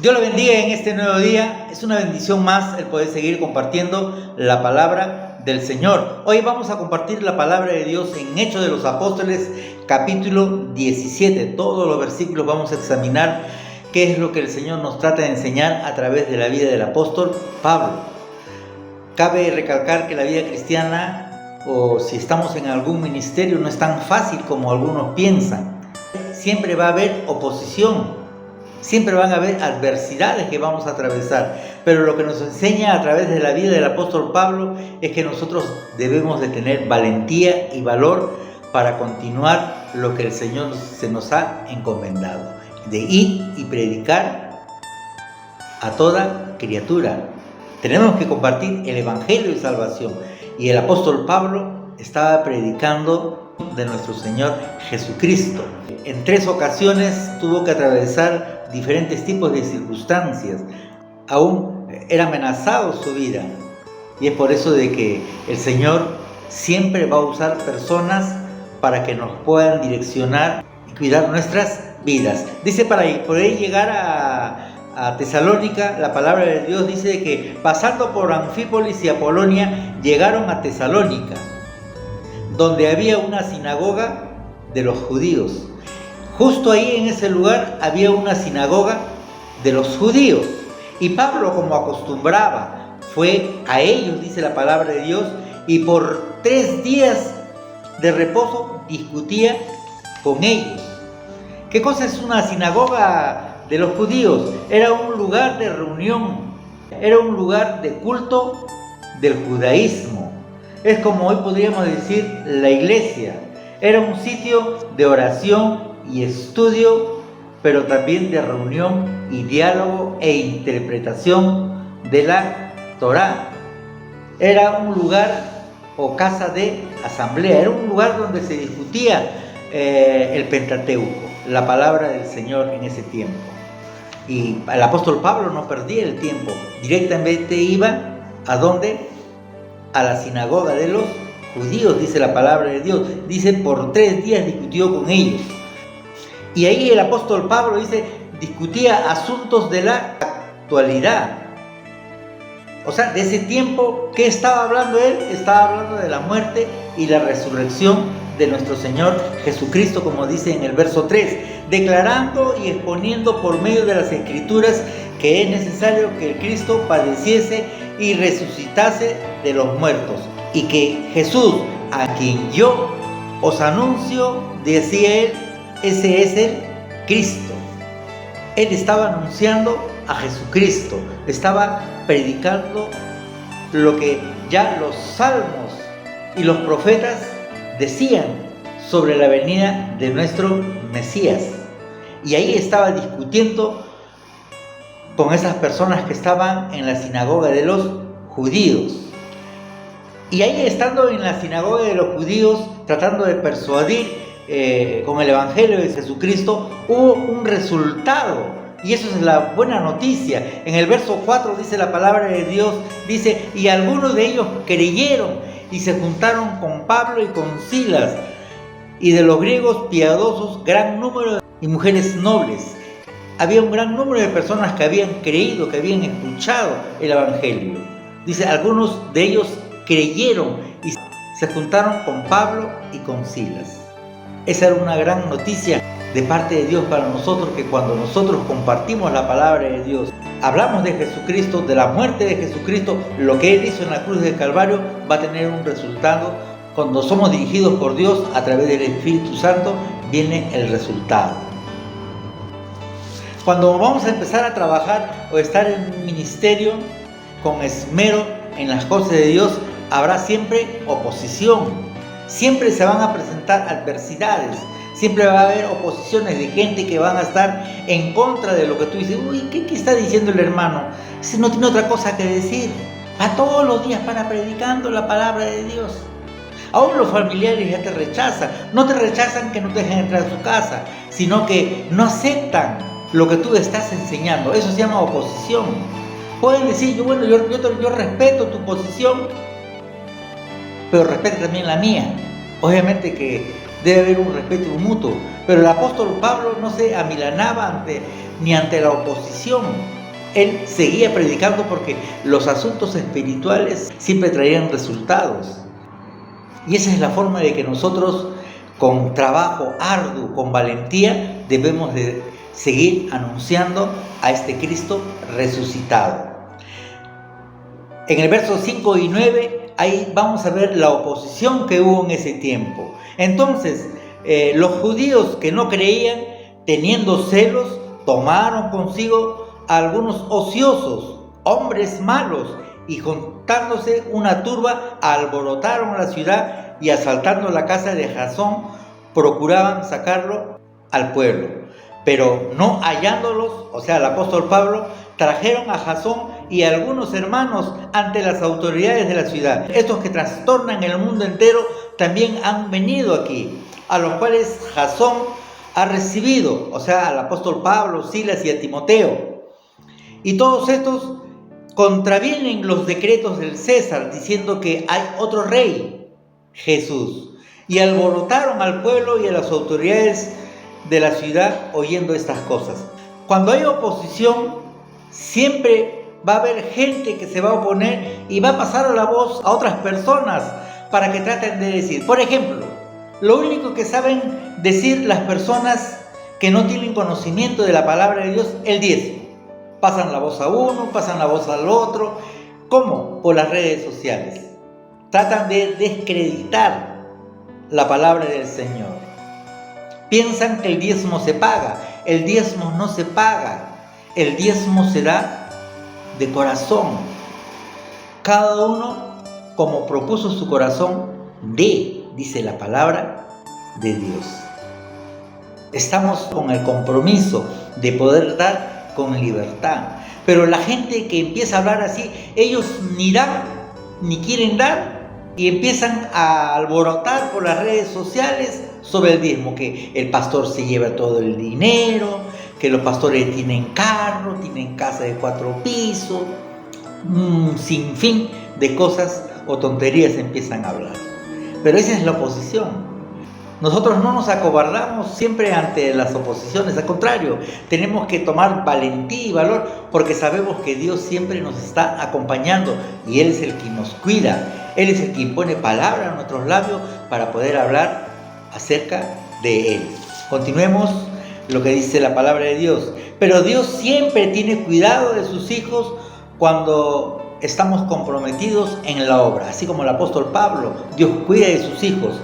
Dios lo bendiga en este nuevo día. Es una bendición más el poder seguir compartiendo la palabra del Señor. Hoy vamos a compartir la palabra de Dios en Hechos de los Apóstoles, capítulo 17. Todos los versículos vamos a examinar qué es lo que el Señor nos trata de enseñar a través de la vida del apóstol Pablo. Cabe recalcar que la vida cristiana, o si estamos en algún ministerio, no es tan fácil como algunos piensan. Siempre va a haber oposición. Siempre van a haber adversidades que vamos a atravesar, pero lo que nos enseña a través de la vida del apóstol Pablo es que nosotros debemos de tener valentía y valor para continuar lo que el Señor se nos ha encomendado, de ir y predicar a toda criatura. Tenemos que compartir el evangelio de salvación, y el apóstol Pablo estaba predicando de nuestro Señor Jesucristo. En 3 ocasiones tuvo que atravesar diferentes tipos de circunstancias. Aún era amenazado su vida, y es por eso de que el Señor siempre va a usar personas para que nos puedan direccionar y cuidar nuestras vidas. Dice, para poder llegar a Tesalónica, la palabra de Dios dice que pasando por Anfípolis y Apolonia llegaron a Tesalónica, donde había una sinagoga de los judíos. Justo ahí en ese lugar había una sinagoga de los judíos, y Pablo, como acostumbraba, fue a ellos, dice la palabra de Dios, y por 3 días de reposo discutía con ellos. ¿Qué cosa es una sinagoga de los judíos? Era un lugar de reunión, era un lugar de culto del judaísmo. Es como hoy podríamos decir la iglesia. Era un sitio de oración y estudio, pero también de reunión y diálogo e interpretación de la Torá. Era un lugar o casa de asamblea, era un lugar donde se discutía el Pentateuco, la palabra del Señor en ese tiempo. Y el apóstol Pablo no perdía el tiempo, directamente iba ¿a dónde? A la sinagoga de los judíos, dice la palabra de Dios. Dice, por 3 días discutió con ellos. Y ahí el apóstol Pablo dice, discutía asuntos de la actualidad. O sea, de ese tiempo, ¿qué estaba hablando él? Estaba hablando de la muerte y la resurrección de nuestro Señor Jesucristo, como dice en el verso 3, declarando y exponiendo por medio de las Escrituras que es necesario que el Cristo padeciese y resucitase de los muertos, y que Jesús, a quien yo os anuncio, decía él, ese es el Cristo. Él estaba anunciando a Jesucristo, estaba predicando lo que ya los salmos y los profetas decían sobre la venida de nuestro Mesías. Y ahí estaba discutiendo con esas personas que estaban en la sinagoga de los judíos. Y ahí, estando en la sinagoga de los judíos, tratando de persuadir con el evangelio de Jesucristo, hubo un resultado, y eso es la buena noticia. En el verso 4 dice la palabra de Dios, dice, y algunos de ellos creyeron y se juntaron con Pablo y con Silas, y de los griegos piadosos gran número y mujeres nobles. Había un gran número de personas que habían creído, que habían escuchado el evangelio. Dice, algunos de ellos creyeron y se juntaron con Pablo y con Silas. Esa era una gran noticia de parte de Dios para nosotros, que cuando nosotros compartimos la palabra de Dios, hablamos de Jesucristo, de la muerte de Jesucristo, lo que Él hizo en la cruz del Calvario, va a tener un resultado. Cuando somos dirigidos por Dios a través del Espíritu Santo, viene el resultado. Cuando vamos a empezar a trabajar o estar en un ministerio con esmero en las cosas de Dios, habrá siempre oposición. Siempre se van a presentar adversidades, siempre va a haber oposiciones de gente que van a estar en contra de lo que tú dices. Uy, ¿qué está diciendo el hermano? Si no tiene otra cosa que decir, va todos los días para predicando la palabra de Dios. Aún los familiares ya te rechazan, no te rechazan que no te dejen entrar a su casa, sino que no aceptan lo que tú estás enseñando. Eso se llama oposición. Pueden decir, yo respeto tu posición, pero respeta también la mía. Obviamente que debe haber un respeto mutuo. Pero el apóstol Pablo no se amilanaba ni ante la oposición. Él seguía predicando porque los asuntos espirituales siempre traían resultados. Y esa es la forma de que nosotros, con trabajo arduo, con valentía, debemos de seguir anunciando a este Cristo resucitado. En el verso 5 y 9, ahí vamos a ver la oposición que hubo en ese tiempo. Entonces, los judíos que no creían, teniendo celos, tomaron consigo a algunos ociosos, hombres malos, y juntándose una turba, alborotaron la ciudad y asaltando la casa de Jasón, procuraban sacarlo al pueblo. Pero no hallándolos, o sea, el apóstol Pablo, trajeron a Jasón y a algunos hermanos ante las autoridades de la ciudad. Estos que trastornan el mundo entero también han venido aquí, a los cuales Jasón ha recibido, o sea, al apóstol Pablo, Silas y a Timoteo. Y todos estos contravienen los decretos del César, diciendo que hay otro rey, Jesús. Y alborotaron al pueblo y a las autoridades de la ciudad oyendo estas cosas. Cuando hay oposición, siempre va a haber gente que se va a oponer y va a pasar la voz a otras personas para que traten de decir. Por ejemplo, lo único que saben decir las personas que no tienen conocimiento de la palabra de Dios, el diezmo. Pasan la voz a uno, pasan la voz al otro. ¿Cómo? Por las redes sociales. Tratan de descreditar la palabra del Señor. Piensan que el diezmo se paga. El diezmo no se paga. El diezmo se da de corazón. Cada uno, como propuso su corazón, dice la palabra de Dios. Estamos con el compromiso de poder dar con libertad. Pero la gente que empieza a hablar así, ellos ni dan, ni quieren dar, y empiezan a alborotar por las redes sociales sobre el diezmo, que el pastor se lleva todo el dinero, que los pastores tienen carro, tienen casa de 4 pisos, sin fin de cosas o tonterías empiezan a hablar. Pero esa es la oposición. Nosotros no nos acobardamos siempre ante las oposiciones, al contrario, tenemos que tomar valentía y valor porque sabemos que Dios siempre nos está acompañando y Él es el que nos cuida, Él es el que pone palabra a nuestros labios para poder hablar acerca de Él. Continuemos lo que dice la palabra de Dios. Pero Dios siempre tiene cuidado de sus hijos cuando estamos comprometidos en la obra, así como el apóstol Pablo, Dios cuida de sus hijos.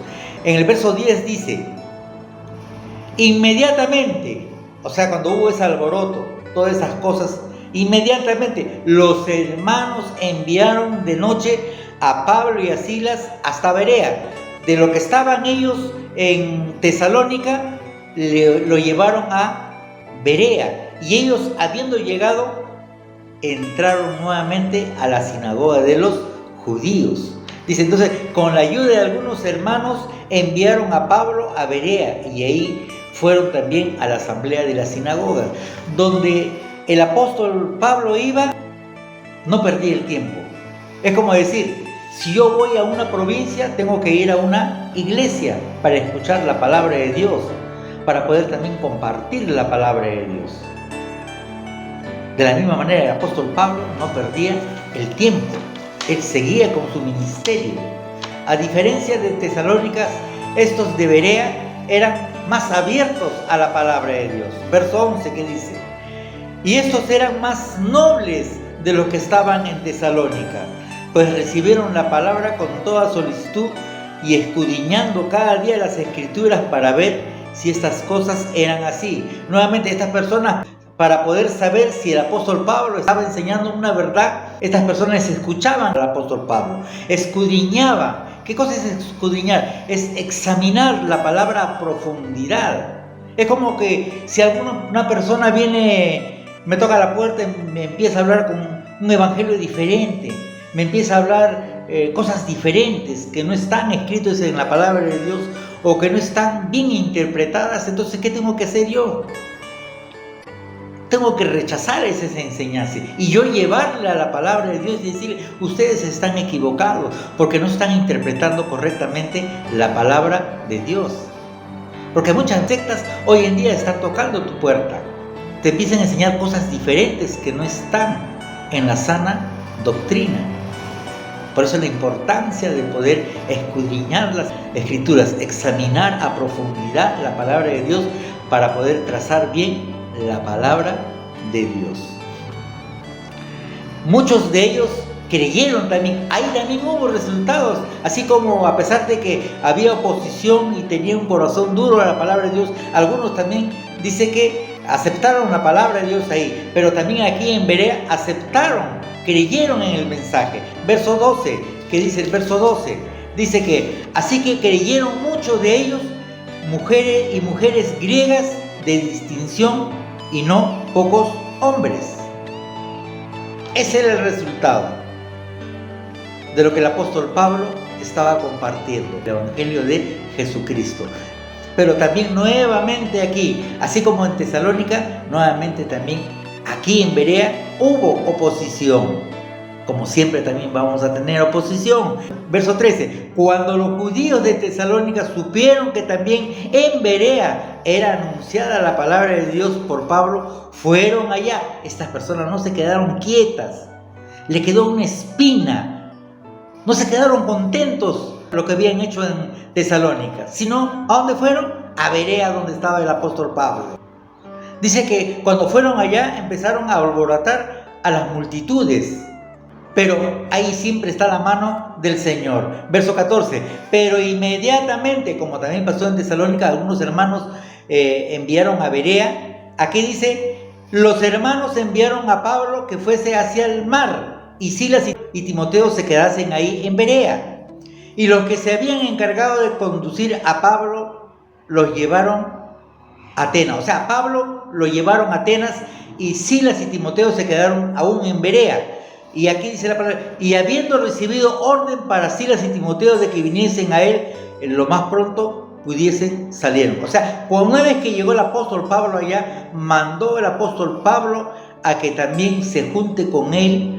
En el verso 10 dice, inmediatamente, o sea, cuando hubo ese alboroto, todas esas cosas, inmediatamente los hermanos enviaron de noche a Pablo y a Silas hasta Berea. De lo que estaban ellos en Tesalónica, lo llevaron a Berea. Y ellos, habiendo llegado, entraron nuevamente a la sinagoga de los judíos. Dice, entonces, con la ayuda de algunos hermanos, enviaron a Pablo a Berea y ahí fueron también a la asamblea de la sinagoga. Donde el apóstol Pablo iba, no perdía el tiempo. Es como decir, si yo voy a una provincia, tengo que ir a una iglesia para escuchar la palabra de Dios, para poder también compartir la palabra de Dios. De la misma manera, el apóstol Pablo no perdía el tiempo. Él seguía con su ministerio. A diferencia de Tesalónica, estos de Berea eran más abiertos a la palabra de Dios. Verso 11 que dice, y estos eran más nobles de los que estaban en Tesalónica, pues recibieron la palabra con toda solicitud y escudriñando cada día las escrituras para ver si estas cosas eran así. Nuevamente, estas personas, para poder saber si el apóstol Pablo estaba enseñando una verdad, estas personas escuchaban al apóstol Pablo, escudriñaban. ¿Qué cosa es escudriñar? Es examinar la palabra a profundidad. Es como que si una persona viene, me toca la puerta y me empieza a hablar con un evangelio diferente, me empieza a hablar cosas diferentes que no están escritas en la palabra de Dios o que no están bien interpretadas, entonces ¿qué tengo que hacer yo? Tengo que rechazar esa enseñanza y yo llevarle a la palabra de Dios y decirle, ustedes están equivocados porque no están interpretando correctamente la palabra de Dios. Porque muchas sectas hoy en día están tocando tu puerta. Te empiezan a enseñar cosas diferentes que no están en la sana doctrina. Por eso la importancia de poder escudriñar las escrituras, examinar a profundidad la palabra de Dios para poder trazar bien la palabra de Dios. Muchos de ellos creyeron también, ahí también hubo resultados, así como a pesar de que había oposición y tenía un corazón duro a la palabra de Dios, algunos también dice que aceptaron la palabra de Dios ahí, pero también aquí en Berea aceptaron, creyeron en el mensaje. Verso 12, que dice el verso 12, dice que así que creyeron muchos de ellos, mujeres y mujeres griegas de distinción y no pocos hombres. Ese era el resultado de lo que el apóstol Pablo estaba compartiendo, el evangelio de Jesucristo. Pero también nuevamente aquí, así como en Tesalónica, nuevamente también aquí en Berea hubo oposición. Como siempre también vamos a tener oposición. Verso 13, cuando los judíos de Tesalónica supieron que también en Berea era anunciada la palabra de Dios por Pablo, fueron allá. Estas personas no se quedaron quietas, le quedó una espina, no se quedaron contentos lo que habían hecho en Tesalónica, sino ¿a dónde fueron? A Berea, donde estaba el apóstol Pablo. Dice que cuando fueron allá empezaron a alborotar a las multitudes, pero ahí siempre está la mano del Señor. Verso 14, pero inmediatamente, como también pasó en Tesalónica, algunos hermanos enviaron a Berea. Aquí dice, los hermanos enviaron a Pablo que fuese hacia el mar, y Silas y Timoteo se quedasen ahí en Berea. Y los que se habían encargado de conducir a Pablo los llevaron a Atenas. O sea, a Pablo lo llevaron a Atenas y Silas y Timoteo se quedaron aún en Berea. Y aquí dice la palabra, y habiendo recibido orden para Silas y Timoteo de que viniesen a él lo más pronto pudiesen salir. O sea, una vez que llegó el apóstol Pablo allá, mandó el apóstol Pablo a que también se junte con él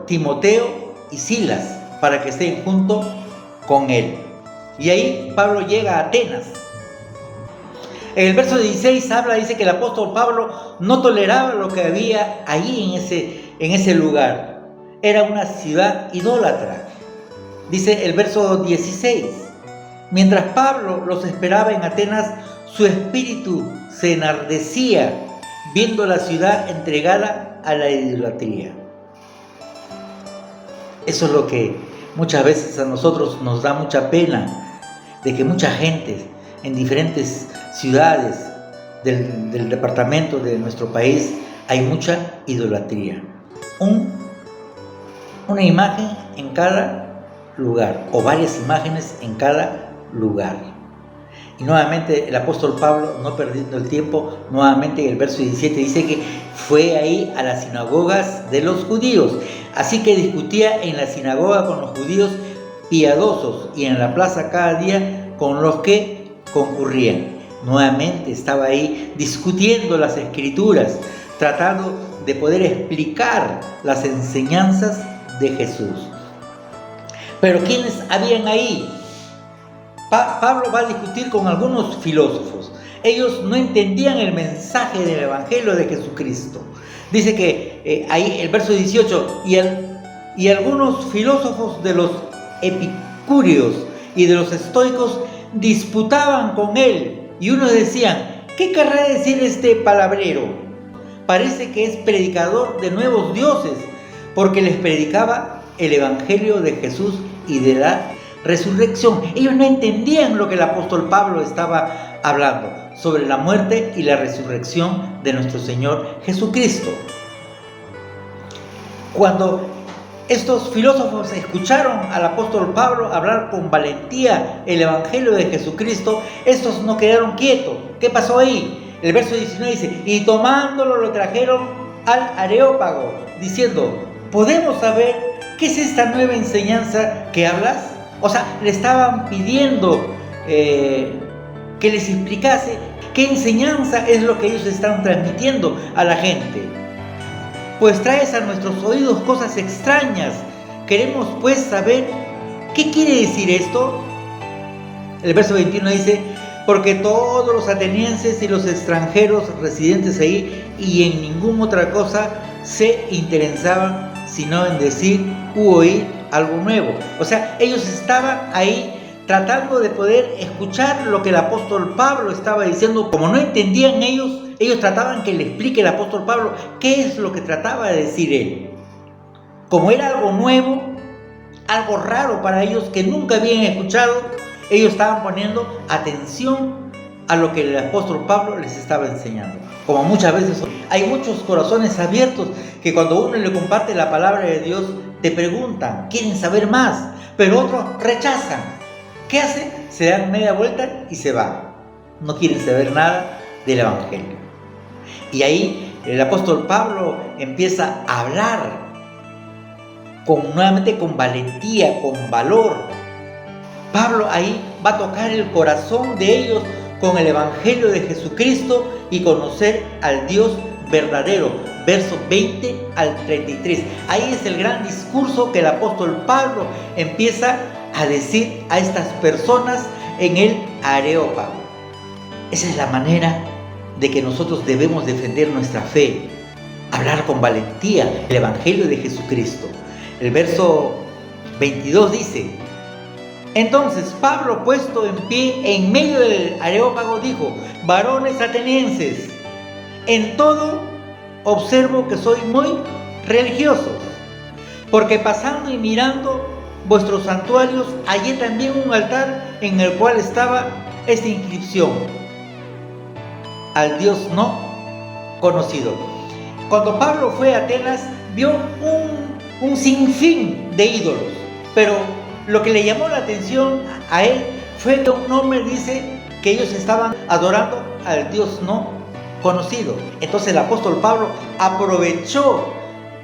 Timoteo y Silas para que estén juntos con él. Y ahí Pablo llega a Atenas. En el verso 16 dice que el apóstol Pablo no toleraba lo que había allí en ese lugar. Era una ciudad idólatra. Dice el verso 16, mientras Pablo los esperaba en Atenas, su espíritu se enardecía viendo la ciudad entregada a la idolatría. Eso es lo que muchas veces a nosotros nos da mucha pena, de que mucha gente en diferentes ciudades del departamento de nuestro país hay mucha idolatría. Una imagen en cada lugar, o varias imágenes en cada lugar. Y nuevamente el apóstol Pablo, no perdiendo el tiempo, nuevamente en el verso 17 dice que fue ahí a las sinagogas de los judíos. Así que discutía en la sinagoga con los judíos piadosos y en la plaza cada día con los que concurrían. Nuevamente estaba ahí discutiendo las escrituras, tratando de poder explicar las enseñanzas de Jesús. Pero ¿quiénes habían ahí? Pablo va a discutir con algunos filósofos. Ellos no entendían el mensaje del evangelio de Jesucristo. Dice que ahí el verso 18, y algunos filósofos de los epicúreos y de los estoicos disputaban con él, y unos decían, ¿qué querrá decir este palabrero? Parece que es predicador de nuevos dioses, porque les predicaba el evangelio de Jesús y de la resurrección. Ellos no entendían lo que el apóstol Pablo estaba hablando sobre la muerte y la resurrección de nuestro Señor Jesucristo. Cuando estos filósofos escucharon al apóstol Pablo hablar con valentía el evangelio de Jesucristo, estos no quedaron quietos. ¿Qué pasó ahí? El verso 19 dice, y tomándolo lo trajeron al Areópago, diciendo, ¿podemos saber qué es esta nueva enseñanza que hablas? O sea, le estaban pidiendo que les explicase qué enseñanza es lo que ellos están transmitiendo a la gente. Pues traes a nuestros oídos cosas extrañas. Queremos pues saber qué quiere decir esto. El verso 21 dice, porque todos los atenienses y los extranjeros residentes ahí y en ninguna otra cosa se interesaban sino en decir u oír algo nuevo. O sea, ellos estaban ahí tratando de poder escuchar lo que el apóstol Pablo estaba diciendo. Como no entendían ellos trataban que le explique el apóstol Pablo qué es lo que trataba de decir él. Como era algo nuevo, algo raro para ellos que nunca habían escuchado, ellos estaban poniendo atención a lo que el apóstol Pablo les estaba enseñando. Como muchas veces hay muchos corazones abiertos que cuando uno le comparte la palabra de Dios te preguntan, quieren saber más, pero otros rechazan. ¿Qué hacen? Se dan media vuelta y se van. No quieren saber nada del evangelio. Y ahí el apóstol Pablo empieza a hablar nuevamente con valentía, con valor. Pablo ahí va a tocar el corazón de ellos con el evangelio de Jesucristo y conocer al Dios verdadero. Versos 20 al 33. Ahí es el gran discurso que el apóstol Pablo empieza a decir a estas personas en el Areópago. Esa es la manera de que nosotros debemos defender nuestra fe. Hablar con valentía el evangelio de Jesucristo. El verso 22 dice: entonces Pablo, puesto en pie en medio del Areópago, dijo: varones atenienses, en todo observo que sois muy religiosos, porque pasando y mirando vuestros santuarios, hallé también un altar en el cual estaba esta inscripción: al Dios no conocido. Cuando Pablo fue a Atenas, vio un sinfín de ídolos, pero lo que le llamó la atención a él fue que un hombre dice que ellos estaban adorando al Dios no conocido. Entonces el apóstol Pablo aprovechó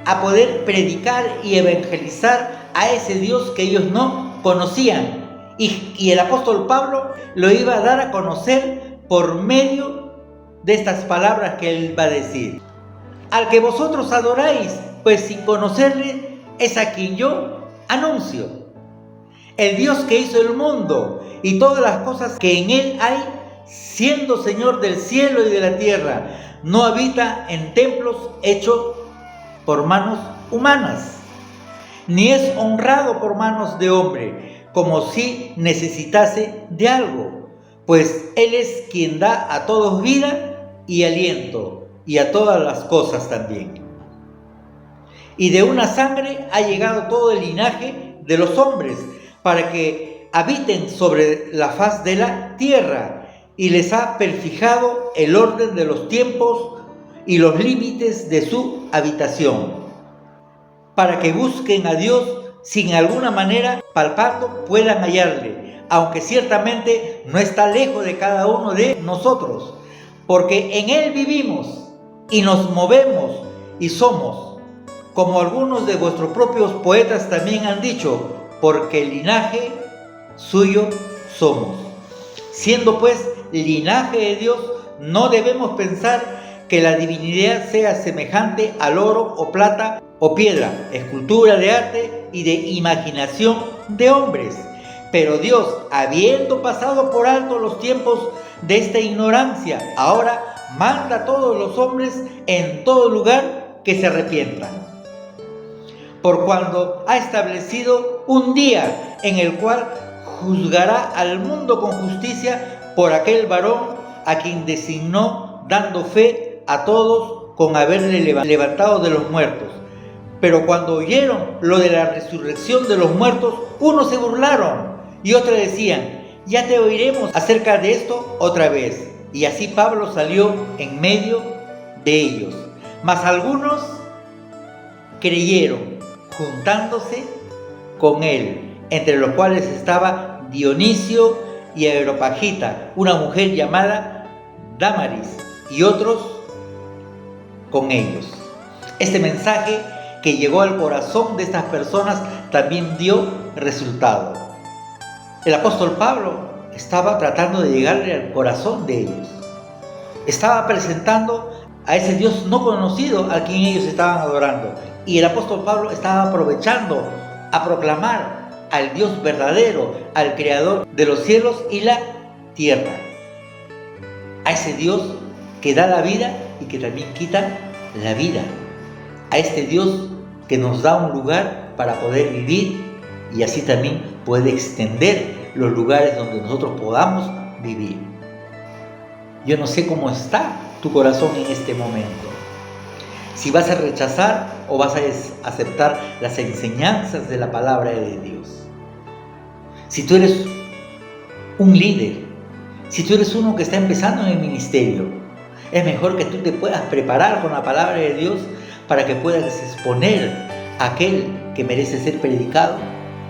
a poder predicar y evangelizar a ese Dios que ellos no conocían. Y el apóstol Pablo lo iba a dar a conocer por medio de estas palabras que él va a decir: al que vosotros adoráis, pues sin conocerle, es a quien yo anuncio. El Dios que hizo el mundo y todas las cosas que en él hay, siendo Señor del cielo y de la tierra, no habita en templos hechos por manos humanas, ni es honrado por manos de hombre, como si necesitase de algo, pues Él es quien da a todos vida y aliento, y a todas las cosas también. Y de una sangre ha llegado todo el linaje de los hombres, para que habiten sobre la faz de la tierra, y les ha perfijado el orden de los tiempos y los límites de su habitación, para que busquen a Dios sin alguna manera palpando puedan hallarle, aunque ciertamente no está lejos de cada uno de nosotros, porque en Él vivimos y nos movemos y somos, como algunos de vuestros propios poetas también han dicho, porque el linaje suyo somos. Siendo pues linaje de Dios, no debemos pensar que la divinidad sea semejante al oro o plata o piedra, escultura de arte y de imaginación de hombres. Pero Dios, habiendo pasado por alto los tiempos de esta ignorancia, ahora manda a todos los hombres en todo lugar que se arrepientan. Por cuando ha establecido un día en el cual juzgará al mundo con justicia por aquel varón a quien designó, dando fe a todos con haberle levantado de los muertos. Pero cuando oyeron lo de la resurrección de los muertos, unos se burlaron y otros decían: ya te oiremos acerca de esto otra vez. Y así Pablo salió en medio de ellos. Mas algunos creyeron, juntándose con él, entre los cuales estaba Dionisio y Areopagita, una mujer llamada Dámaris, y otros con ellos. Este mensaje que llegó al corazón de estas personas también dio resultado. El apóstol Pablo estaba tratando de llegarle al corazón de ellos. Estaba presentando a ese Dios no conocido a quien ellos estaban adorando. Y el apóstol Pablo estaba aprovechando a proclamar al Dios verdadero, al creador de los cielos y la tierra. a ese Dios que da la vida y que también quita la vida, a este Dios que nos da un lugar para poder vivir y así también puede extender los lugares donde nosotros podamos vivir. Yo no sé cómo está tu corazón en este momento. Si vas a rechazar o vas a aceptar las enseñanzas de la palabra de Dios. Si tú eres un líder, si tú eres uno que está empezando en el ministerio, es mejor que tú te puedas preparar con la palabra de Dios para que puedas exponer a aquel que merece ser predicado,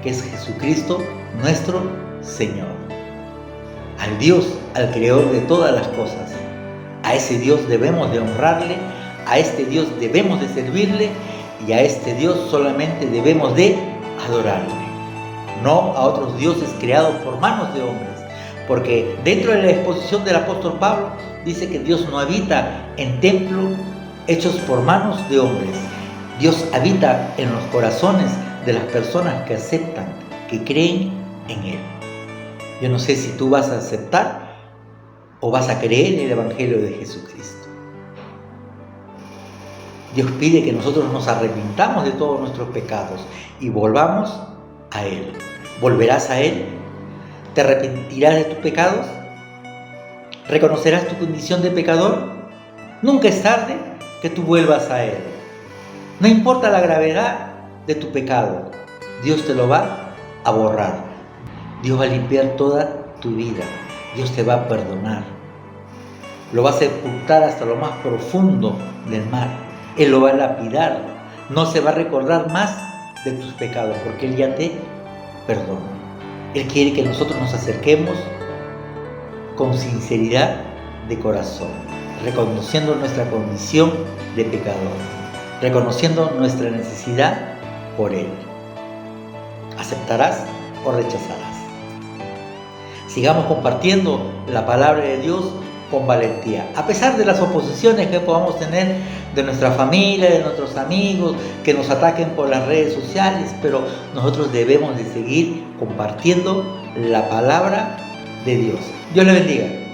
que es Jesucristo, nuestro Señor. Al Dios, al Creador de todas las cosas. A ese Dios debemos de honrarle, a este Dios debemos de servirle y a este Dios solamente debemos de adorarle. No a otros dioses creados por manos de hombres. Porque dentro de la exposición del apóstol Pablo dice que Dios no habita en templos hechos por manos de hombres. Dios habita en los corazones de las personas que aceptan, que creen en Él. Yo no sé si tú vas a aceptar o vas a creer en el Evangelio de Jesucristo. Dios pide que nosotros nos arrepintamos de todos nuestros pecados y volvamos a Él. ¿Volverás a Él? ¿Te arrepentirás de tus pecados? ¿Reconocerás tu condición de pecador? Nunca es tarde que tú vuelvas a Él. No importa la gravedad de tu pecado, Dios te lo va a borrar. Dios va a limpiar toda tu vida. Dios te va a perdonar. Lo va a sepultar hasta lo más profundo del mar. Él lo va a lapidar. No se va a recordar más de tus pecados porque Él ya te perdona. Él quiere que nosotros nos acerquemos con sinceridad de corazón, reconociendo nuestra condición de pecador, reconociendo nuestra necesidad por Él. ¿Aceptarás o rechazarás? Sigamos compartiendo la palabra de Dios con valentía, a pesar de las oposiciones que podamos tener de nuestra familia, de nuestros amigos, que nos ataquen por las redes sociales, pero nosotros debemos de seguir compartiendo la palabra de Dios. Dios le bendiga.